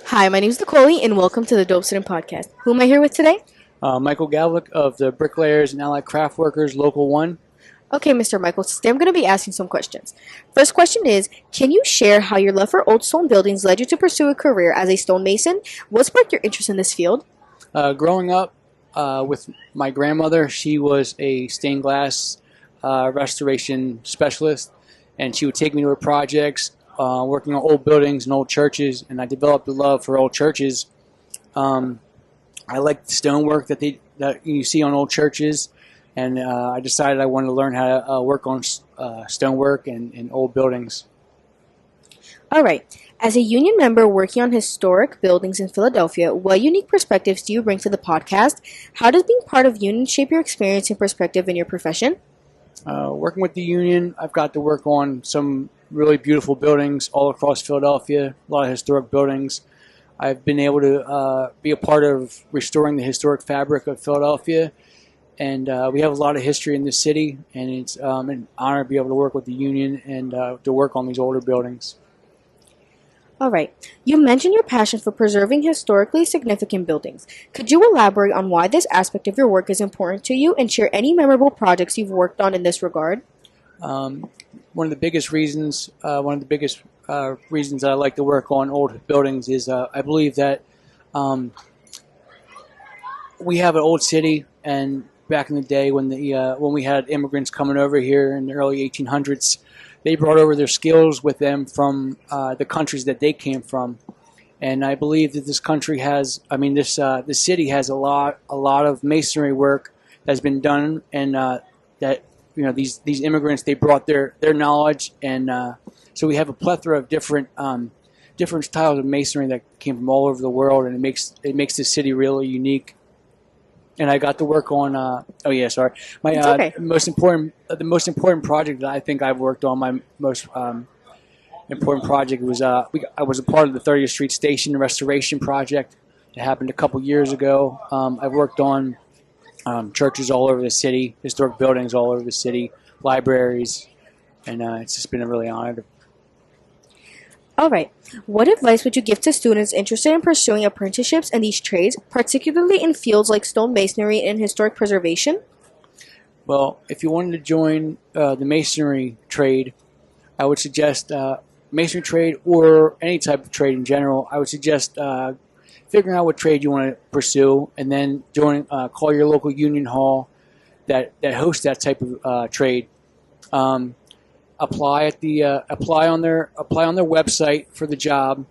Hi, my name is Nicole, and welcome to the Dope Student Podcast. Who am I here with today? Michael Gavlik of the Bricklayers and Allied Craft Workers Local 1. Okay, Mr. Michael, today I'm going to be asking some questions. First question is, can you share how your love for old stone buildings led you to pursue a career as a stonemason? What sparked your interest in this field? Growing up with my grandmother, she was a stained glass restoration specialist, and she would take me to her projects, working on old buildings and old churches, and I developed a love for old churches. I liked the stonework that you see on old churches, and I decided I wanted to learn how to work on stonework and old buildings. All right. As a union member working on historic buildings in Philadelphia, what unique perspectives do you bring to the podcast? How does being part of union shape your experience and perspective in your profession? Working with the union, I've got to work on some really beautiful buildings all across Philadelphia, a lot of historic buildings. I've been able to be a part of restoring the historic fabric of Philadelphia, and we have a lot of history in this city, and it's an honor to be able to work with the union and to work on these older buildings. All right. You mentioned your passion for preserving historically significant buildings. Could you elaborate on why this aspect of your work is important to you and share any memorable projects you've worked on in this regard? One of the biggest reasons that I like to work on old buildings is I believe that we have an old city, and back in the day when we had immigrants coming over here in the early 1800s, they brought over their skills with them from the countries that they came from, and I believe that this country has, this city has a lot of masonry work that's been done, and that these immigrants, they brought their knowledge, and so we have a plethora of different styles of masonry that came from all over the world, and it makes this city really unique. And I got to work on. Okay. The most important project that I think I've worked on. My most important project was I was a part of the 30th Street Station restoration project. It happened a couple years ago. I've worked on churches all over the city, historic buildings all over the city, libraries, and it's just been a really honor. All right. What advice would you give to students interested in pursuing apprenticeships in these trades, particularly in fields like stonemasonry and historic preservation? Well, if you wanted to join the masonry trade, I would suggest masonry trade or any type of trade in general. I would suggest figuring out what trade you want to pursue, and then call your local union hall that hosts that type of trade. Apply on their website for the job,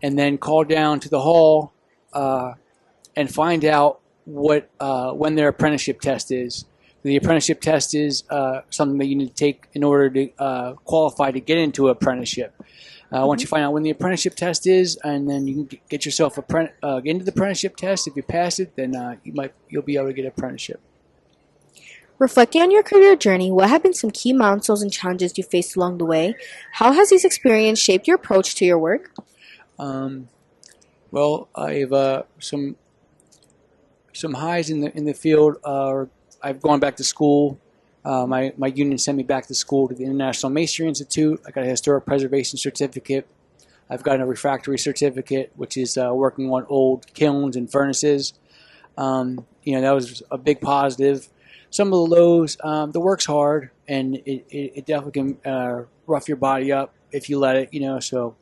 and then call down to the hall and find out when their apprenticeship test is. The apprenticeship test is something that you need to take in order to qualify to get into an apprenticeship. Once you find out when the apprenticeship test is, and then you can get yourself into the apprenticeship test. If you pass it, then you'll be able to get an apprenticeship. Reflecting on your career journey, what have been some key milestones and challenges you faced along the way? How has these experiences shaped your approach to your work? Well, I've some highs in the field. I've gone back to school. My union sent me back to school to the International Masonry Institute. I got a historic preservation certificate. I've gotten a refractory certificate, which is working on old kilns and furnaces. That was a big positive. Some of the lows, the work's hard, and it definitely can rough your body up if you let it. So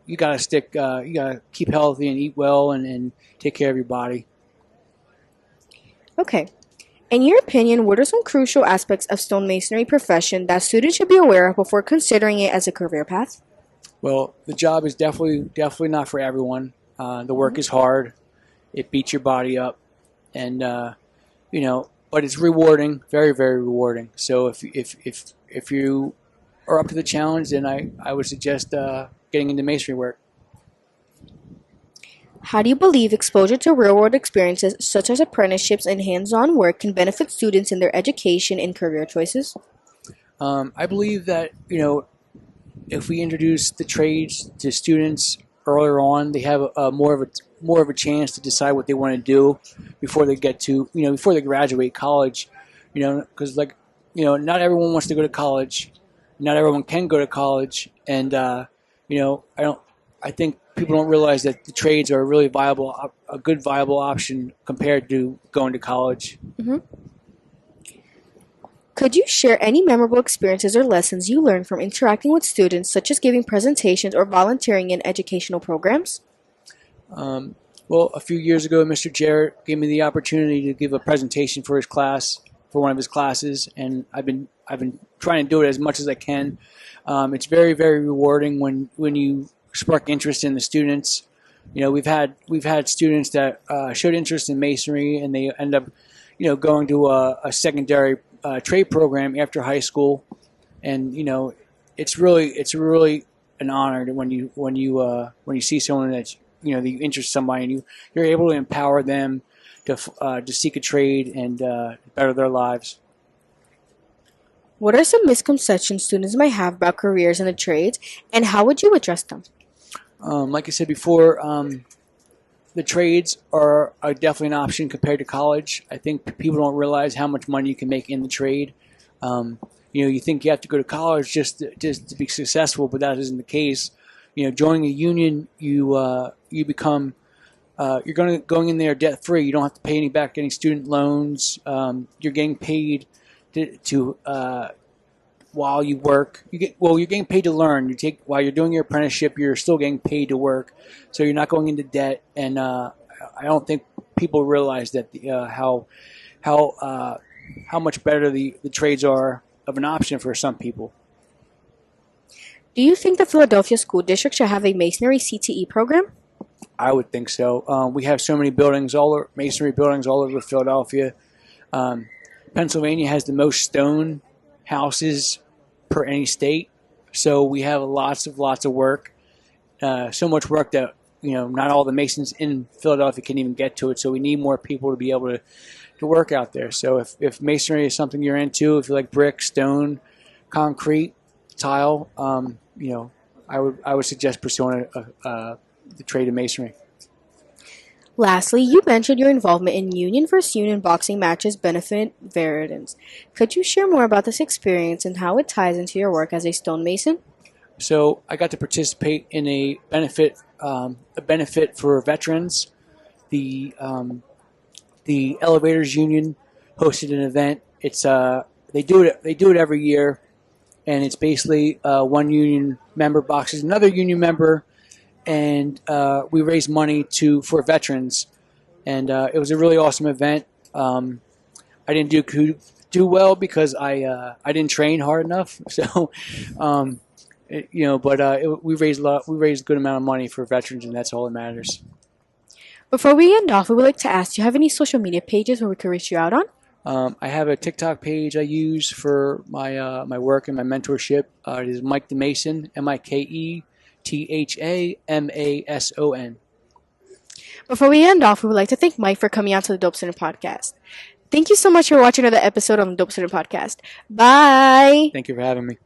you gotta keep healthy and eat well and take care of your body. Okay. In your opinion, what are some crucial aspects of stonemasonry profession that students should be aware of before considering it as a career path? Well, the job is definitely not for everyone. The work is hard. It beats your body up, and but it's rewarding, very, very rewarding. So if you are up to the challenge, then I would suggest getting into masonry work. How do you believe exposure to real-world experiences such as apprenticeships and hands-on work can benefit students in their education and career choices? I believe that if we introduce the trades to students earlier on, they have more of a chance to decide what they want to do before they before they graduate college. Because not everyone wants to go to college, not everyone can go to college, and I I think people don't realize that the trades are a really a good viable option compared to going to college. Hmm. Could you share any memorable experiences or lessons you learned from interacting with students, such as giving presentations or volunteering in educational programs? Well, a few years ago, Mr. Jarrett gave me the opportunity to give a presentation for his class, for one of his classes, and I've been trying to do it as much as I can. It's very, very rewarding when you spark interest in the students. You know, we've had students that showed interest in masonry, and they end up, going to a secondary trade program after high school, and it's really an honor when you see someone that's that you interest somebody, and you're able to empower them to seek a trade and better their lives. What are some misconceptions students might have about careers in the trades, and how would you address them? Like I said before, the trades are definitely an option compared to college. I think people don't realize how much money you can make in the trade. You think you have to go to college just to be successful, but that isn't the case. Joining a union, you become you're going in there debt free. You don't have to pay any back any student loans. You're getting paid to while you work. You're getting paid to learn. While you're doing your apprenticeship, you're still getting paid to work. So you're not going into debt. And I don't think people realize that how much better the trades are of an option for some people. Do you think the Philadelphia School District should have a Masonry CTE program? I would think so. We have so many buildings, masonry buildings all over Philadelphia. Pennsylvania has the most stone houses per any state, so we have lots of work. So much work that not all the masons in Philadelphia can even get to it. So we need more people to be able to work out there. So if masonry is something you're into, if you like brick, stone, concrete, tile, I would suggest pursuing the trade of masonry. Lastly, you mentioned your involvement in union versus union boxing matches benefit veterans. Could you share more about this experience and how it ties into your work as a stonemason? So I got to participate in a benefit for veterans. The Elevators Union hosted an event. It's they do it every year, and it's basically one union member boxes another union member, and we raise money for veterans, and it was a really awesome event. I didn't do well because I didn't train hard enough. So, we raised a good amount of money for veterans, and that's all that matters. Before we end off, we would like to ask, do you have any social media pages where we can reach you out on? I have a TikTok page I use for my work and my mentorship. It is Mike the Mason, MikeThamason. Before we end off, we would like to thank Mike for coming out to the Dope Student Podcast. Thank you so much for watching another episode on the Dope Student Podcast. Bye! Thank you for having me.